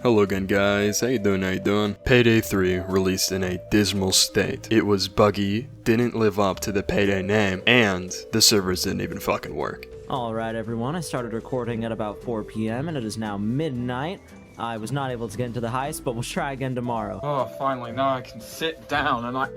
Hello again guys, how you doing? Payday 3 released in a dismal state. It was buggy, didn't live up to the Payday name, and the servers didn't even fucking work. Alright everyone, I started recording at about 4 p.m. and it is now midnight. I was not able to get into the heist, but we'll try again tomorrow. Oh, finally, now I can sit down and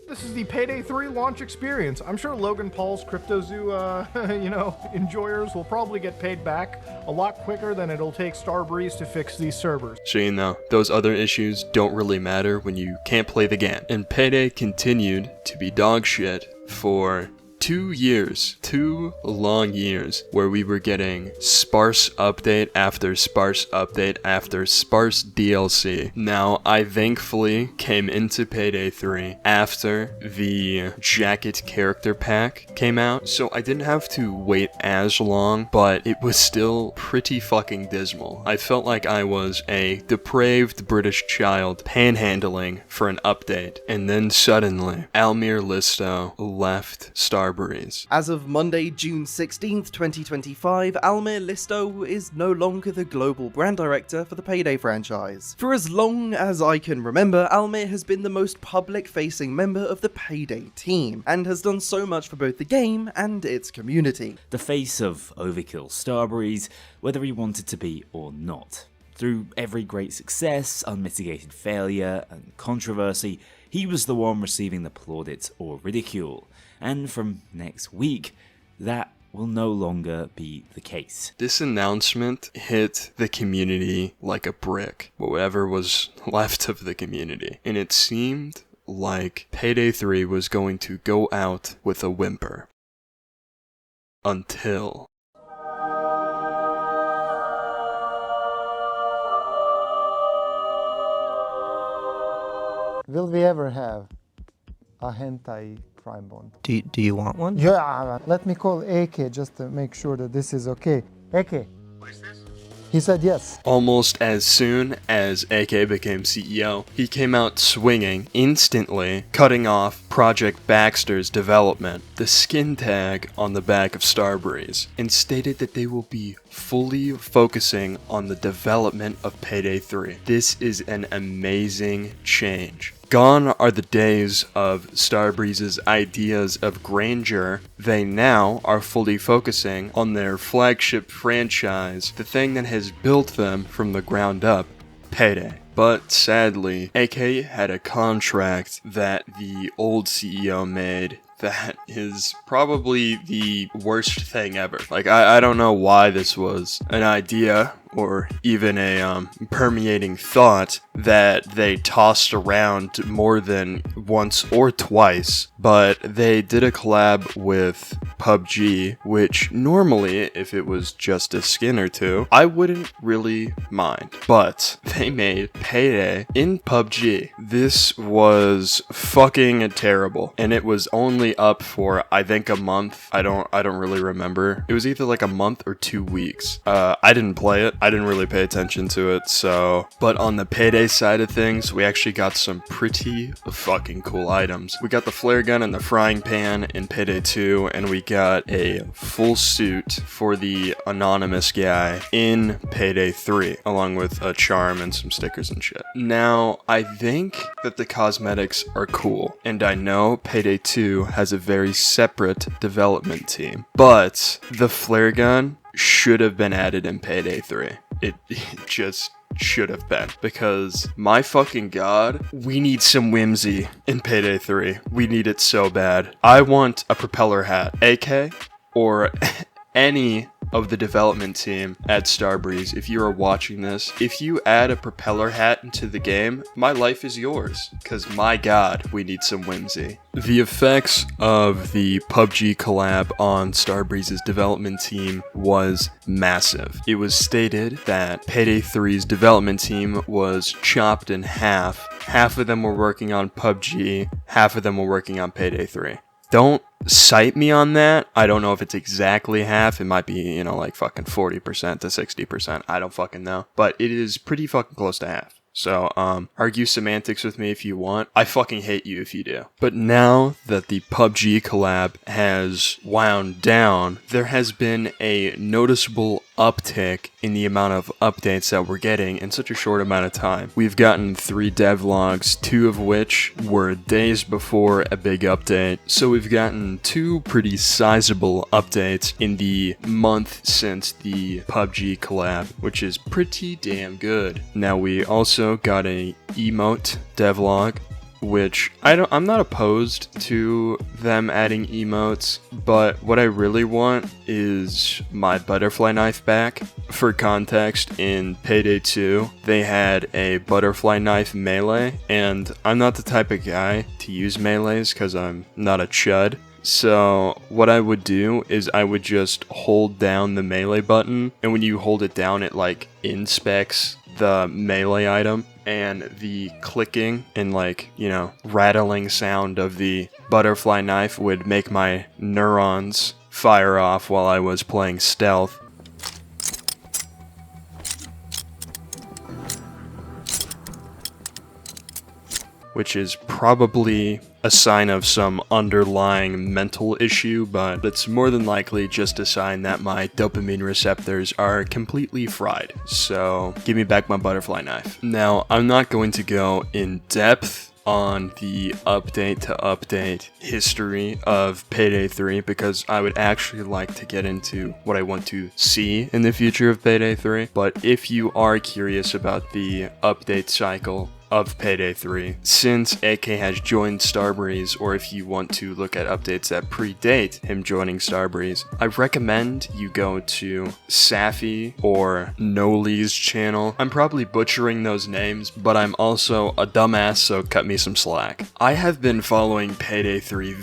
This is the Payday 3 launch experience. I'm sure Logan Paul's CryptoZoo, enjoyers will probably get paid back a lot quicker than it'll take Starbreeze to fix these servers. So you know, those other issues don't really matter when you can't play the game. And Payday continued to be dog shit for 2 years, 2 long years, where we were getting sparse update after sparse update after sparse DLC. Now, I thankfully came into Payday 3 after the jacket character pack came out, so I didn't have to wait as long, but it was still pretty fucking dismal. I felt like I was a depraved British child panhandling for an update, and then suddenly, Almir Listo left Starbreeze. As of Monday, June 16th, 2025, Almir Listo is no longer the global brand director for the Payday franchise. For as long as I can remember, Almir has been the most public-facing member of the Payday team, and has done so much for both the game and its community. The face of Overkill Starbreeze, whether he wanted to be or not. Through every great success, unmitigated failure, and controversy, he was the one receiving the plaudits or ridicule. And from next week, that will no longer be the case. This announcement hit the community like a brick, whatever was left of the community, and it seemed like Payday 3 was going to go out with a whimper. Until... Will we ever have a hentai crime bond? Do you want one? Yeah, let me call AK just to make sure that this is okay. AK. What is this? He said yes. Almost as soon as AK became CEO, he came out swinging, instantly cutting off Project Baxter's development, the skin tag on the back of Starbreeze, and stated that they will be fully focusing on the development of Payday 3. This is an amazing change. Gone are the days of Starbreeze's ideas of grandeur. They now are fully focusing on their flagship franchise, the thing that has built them from the ground up, Payday. But sadly, AK had a contract that the old CEO made that is probably the worst thing ever. Like, I don't know why this was an idea or even a permeating thought that they tossed around more than once or twice, but they did a collab with PUBG, which normally, if it was just a skin or two, I wouldn't really mind. But they made Payday in PUBG. This was fucking terrible, and it was only up for, I think, a month. I don't really remember. It was either like a month or 2 weeks. I didn't play it. I didn't really pay attention to it, so... But on the Payday side of things, we actually got some pretty fucking cool items. We got the flare gun and the frying pan in Payday 2, and we got a full suit for the anonymous guy in Payday 3, along with a charm and some stickers and shit. Now, I think that the cosmetics are cool, and I know Payday 2 has a very separate development team, but the flare gun should have been added in Payday 3. It just should have been, because my fucking god, we need some whimsy in Payday 3. We need it so bad. I want a propeller hat. AK or any of the development team at Starbreeze, if you are watching this, if you add a propeller hat into the game, my life is yours, because my god, we need some whimsy. The effects of the PUBG collab on Starbreeze's development team was massive. It was stated that Payday 3's development team was chopped in half. Half of them were working on PUBG, half of them were working on Payday 3. Don't cite me on that. I don't know if it's exactly half. It might be, like fucking 40% to 60%. I don't fucking know. But it is pretty fucking close to half. So, argue semantics with me if you want. I fucking hate you if you do. But now that the PUBG collab has wound down, there has been a noticeable uptick in the amount of updates that we're getting in such a short amount of time. We've gotten 3 devlogs, 2 of which were days before a big update. So we've gotten 2 pretty sizable updates in the month since the PUBG collab, which is pretty damn good. Now we also got a emote devlog, which I'm not opposed to them adding emotes, but what I really want is my butterfly knife back. For context, in PayDay 2, they had a butterfly knife melee, and I'm not the type of guy to use melees because I'm not a chud. So what I would do is I would just hold down the melee button, and when you hold it down, it like inspects the melee item, and the clicking and like, you know, rattling sound of the butterfly knife would make my neurons fire off while I was playing stealth. Which is probably a sign of some underlying mental issue, but it's more than likely just a sign that my dopamine receptors are completely fried. So give me back my butterfly knife. Now, I'm not going to go in depth on the update to update history of PayDay 3 because I would actually like to get into what I want to see in the future of PayDay 3. But if you are curious about the update cycle of PayDay 3, since AK has joined Starbreeze, or if you want to look at updates that predate him joining Starbreeze, I recommend you go to Safi or Noli's channel. I'm probably butchering those names, but I'm also a dumbass, so cut me some slack. I have been following PayDay 3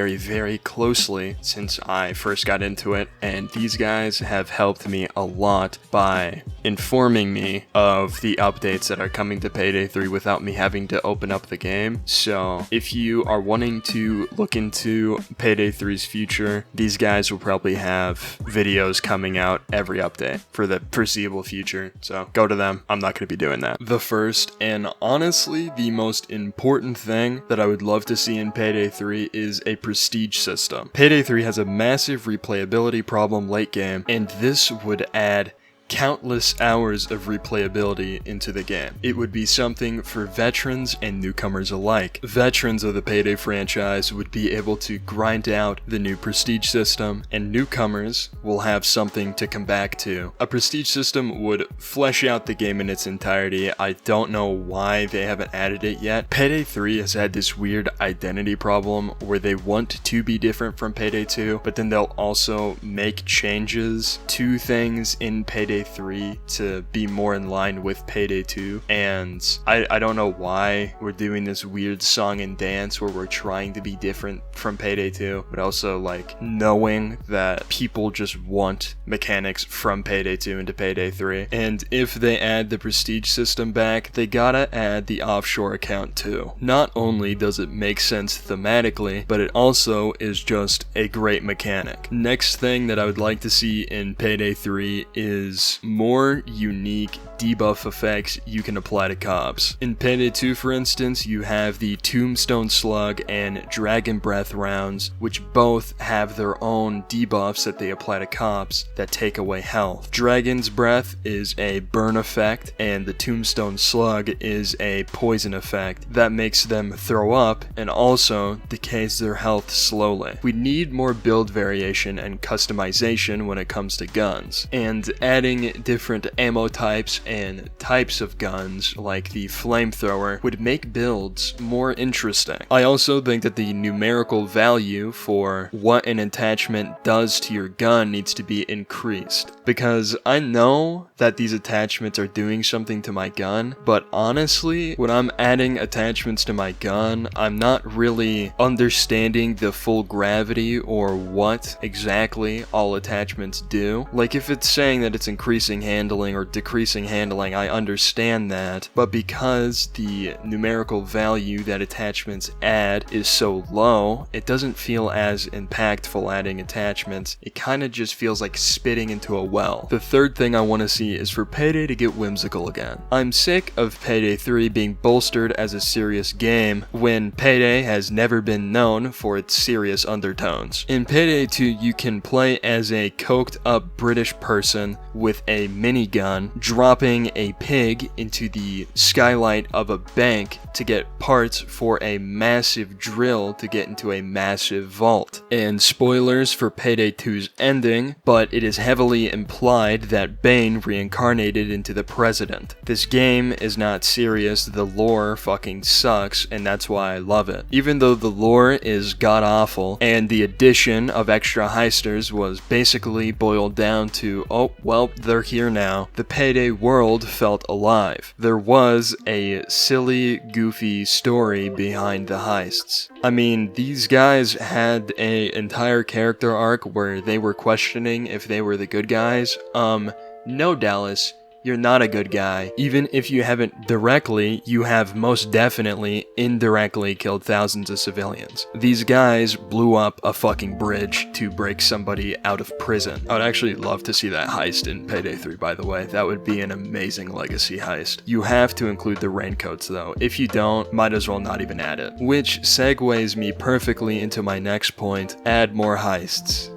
very closely since I first got into it, and these guys have helped me a lot by informing me of the updates that are coming to PayDay 3 without me having to open up the game. So if you are wanting to look into PayDay 3's future, these guys will probably have videos coming out every update for the foreseeable future. So go to them. I'm not going to be doing that. The first and honestly the most important thing that I would love to see in PayDay 3 is a prestige system. PayDay 3 has a massive replayability problem late game, and this would add countless hours of replayability into the game. It would be something for veterans and newcomers alike. Veterans of the PayDay franchise would be able to grind out the new prestige system, and newcomers will have something to come back to. A prestige system would flesh out the game in its entirety. I don't know why they haven't added it yet. PayDay 3 has had this weird identity problem where they want to be different from PayDay 2, but then they'll also make changes to things in PayDay 3 to be more in line with PayDay 2, and I don't know why we're doing this weird song and dance where we're trying to be different from PayDay 2, but also like knowing that people just want mechanics from PayDay 2 into PayDay 3. And if they add the prestige system back, they gotta add the offshore account too. Not only does it make sense thematically, but it also is just a great mechanic. Next thing that I would like to see in PayDay 3 is more unique debuff effects you can apply to cops. In PayDay 2, for instance, you have the Tombstone Slug and Dragon Breath rounds, which both have their own debuffs that they apply to cops that take away health. Dragon's Breath is a burn effect, and the Tombstone Slug is a poison effect that makes them throw up and also decays their health slowly. We need more build variation and customization when it comes to guns, and adding different ammo types and types of guns like the flamethrower would make builds more interesting. I also think that the numerical value for what an attachment does to your gun needs to be increased, because I know that these attachments are doing something to my gun, but honestly, when I'm adding attachments to my gun, I'm not really understanding the full gravity or what exactly all attachments do. Like if it's saying that it's increasing increasing handling or decreasing handling, I understand that, but because the numerical value that attachments add is so low, it doesn't feel as impactful adding attachments. It kind of just feels like spitting into a well. The third thing I want to see is for Payday to get whimsical again. I'm sick of Payday 3 being bolstered as a serious game when Payday has never been known for its serious undertones. In Payday 2, you can play as a coked up British person with a minigun dropping a pig into the skylight of a bank to get parts for a massive drill to get into a massive vault. And spoilers for Payday 2's ending, but it is heavily implied that Bane reincarnated into the president. This game is not serious, the lore fucking sucks, and that's why I love it. Even though the lore is god-awful, and the addition of extra heisters was basically boiled down to, oh, well, they're here now, the Payday world felt alive. There was a silly, goofy story behind the heists. I mean, these guys had an entire character arc where they were questioning if they were the good guys. No, Dallas, you're not a good guy. Even if you haven't directly, you have most definitely indirectly killed thousands of civilians. These guys blew up a fucking bridge to break somebody out of prison. I would actually love to see that heist in Payday 3, by the way. That would be an amazing legacy heist. You have to include the raincoats though. If you don't, might as well not even add it. Which segues me perfectly into my next point, add more heists.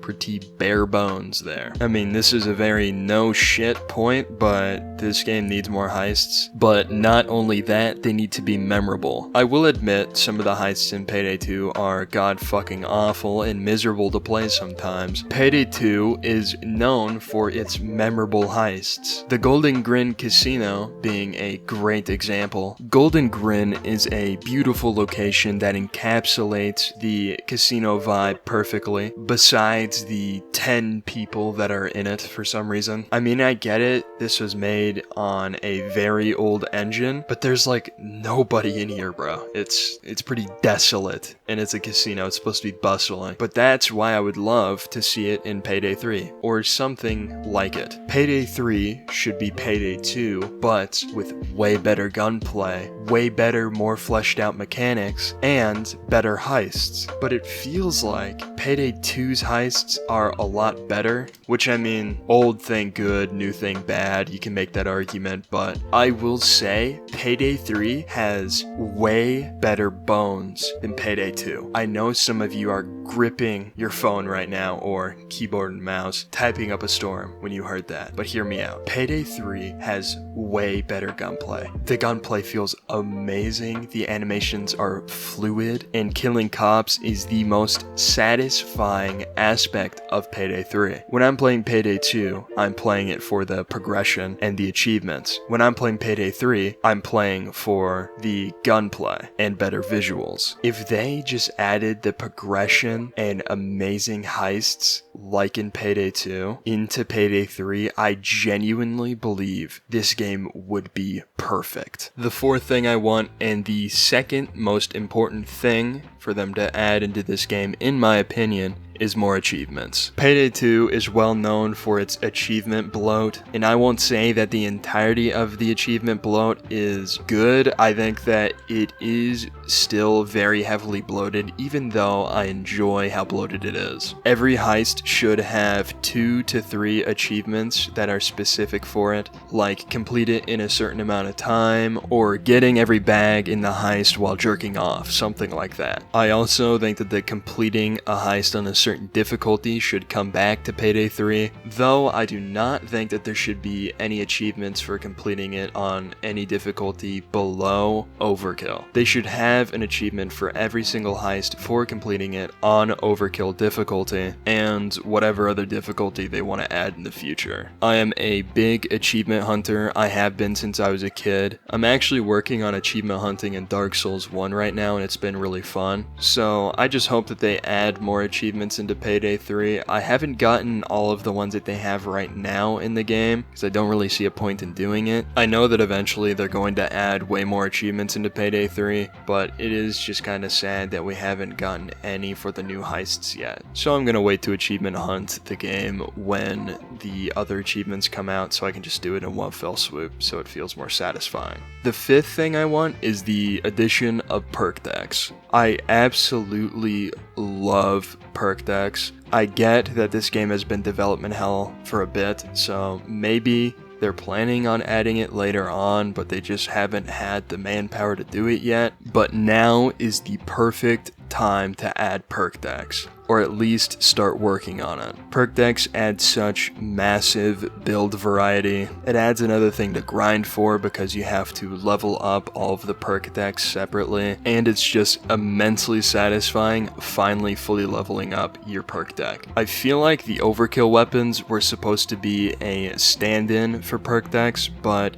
Pretty bare bones there. I mean, this is a very no shit point, but this game needs more heists. But not only that, they need to be memorable. I will admit, some of the heists in Payday 2 are god fucking awful and miserable to play sometimes. Payday 2 is known for its memorable heists. The Golden Grin Casino being a great example. Golden Grin is a beautiful location that encapsulates the casino vibe perfectly, besides the 10 people that are in it for some reason. I mean, I get it, this was made on a very old engine, but there's like nobody in here, bro. It's pretty desolate, and it's a casino, it's supposed to be bustling. But that's why I would love to see it in Payday 3, or something like it. Payday 3 should be Payday 2, but with way better gunplay, way better, more fleshed out mechanics, and better heists. But it feels like Payday 2's heists are a lot better, which I mean, old thing good, new thing bad, you can make that argument, but I will say Payday 3 has way better bones than Payday 2. I know some of you are gripping your phone right now, or keyboard and mouse, typing up a storm when you heard that, but hear me out. Payday 3 has way better gunplay. The gunplay feels amazing, the animations are fluid, and killing cops is the most satisfying aspect of Payday 3. When I'm playing Payday 2, I'm playing it for the progression and the achievements. When I'm playing Payday 3, I'm playing for the gunplay and better visuals. If they just added the progression and amazing heists like in Payday 2 into Payday 3, I genuinely believe this game would be perfect. The fourth thing I want, and the second most important thing for them to add into this game, in my opinion, is more achievements. Payday 2 is well known for its achievement bloat, and I won't say that the entirety of the achievement bloat is good. I think that it is still very heavily bloated, even though I enjoy how bloated it is. Every heist should have 2 to 3 achievements that are specific for it, like complete it in a certain amount of time, or getting every bag in the heist while jerking off, something like that. I also think that the completing a heist on a certain difficulty should come back to Payday 3, though I do not think that there should be any achievements for completing it on any difficulty below Overkill. They should have an achievement for every single heist for completing it on Overkill difficulty, and whatever other difficulty they want to add in the future. I am a big achievement hunter. I have been since I was a kid. I'm actually working on achievement hunting in Dark Souls 1 right now, and it's been really fun. So I just hope that they add more achievements achievements into Payday 3. I haven't gotten all of the ones that they have right now in the game, because I don't really see a point in doing it. I know that eventually they're going to add way more achievements into Payday 3, but it is just kind of sad that we haven't gotten any for the new heists yet. So I'm going to wait to achievement hunt the game when the other achievements come out so I can just do it in one fell swoop so it feels more satisfying. The fifth thing I want is the addition of perk decks. I absolutely love perk decks. I get that this game has been development hell for a bit, so maybe they're planning on adding it later on, but they just haven't had the manpower to do it yet. But now is the perfect time to add perk decks, or at least start working on it. Perk decks add such massive build variety. It adds another thing to grind for because you have to level up all of the perk decks separately, and it's just immensely satisfying finally fully leveling up your perk deck. I feel like the overkill weapons were supposed to be a stand-in for perk decks, but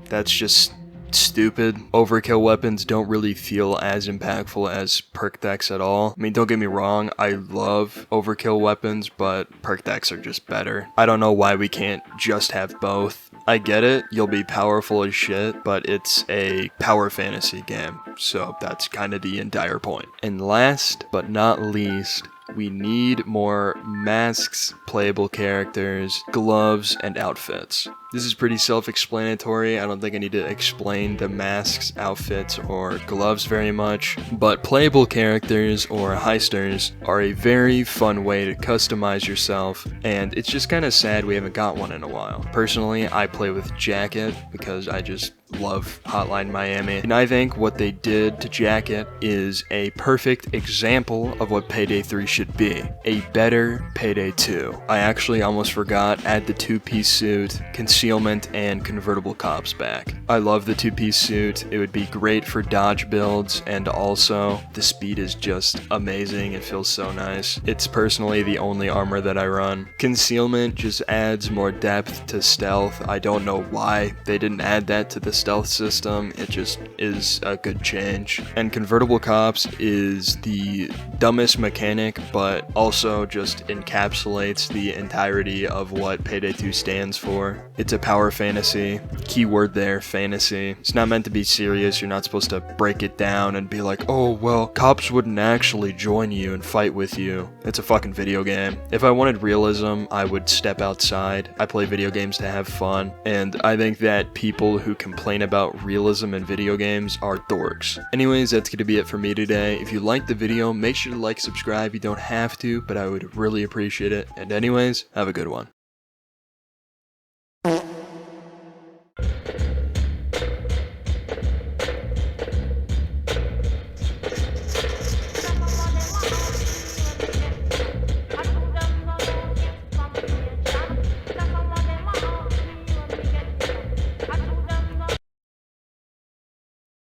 that's just stupid. Overkill weapons don't really feel as impactful as perk decks at all. I mean, don't get me wrong, I love overkill weapons, but perk decks are just better. I don't know why we can't just have both. I get it, you'll be powerful as shit, but it's a power fantasy game, so that's kind of the entire point. And last but not least, we need more masks, playable characters, gloves, and outfits. This is pretty self-explanatory. I don't think I need to explain the masks, outfits, or gloves very much, but playable characters or heisters are a very fun way to customize yourself, and it's just kind of sad we haven't got one in a while. Personally, I play with Jacket because I just love Hotline Miami, and I think what they did to Jacket is a perfect example of what Payday 3 should be. A better Payday 2. I actually almost forgot, add the two-piece suit, concealment, and convertible cops back. I love the two-piece suit. It would be great for dodge builds, and also the speed is just amazing. It feels so nice. It's personally the only armor that I run. Concealment just adds more depth to stealth. I don't know why they didn't add that to the stealth system. It just is a good change. And convertible cops is the dumbest mechanic, but also just encapsulates the entirety of what Payday 2 stands for. It's a power fantasy. Keyword there, fantasy. It's not meant to be serious. You're not supposed to break it down and be like, oh, well, cops wouldn't actually join you and fight with you. It's a fucking video game. If I wanted realism, I would step outside. I play video games to have fun, and I think that people who complain about realism in video games are dorks. Anyways, that's gonna be it for me today. If you liked the video, make sure to like, subscribe. You don't have to, but I would really appreciate it. And anyways, have a good one.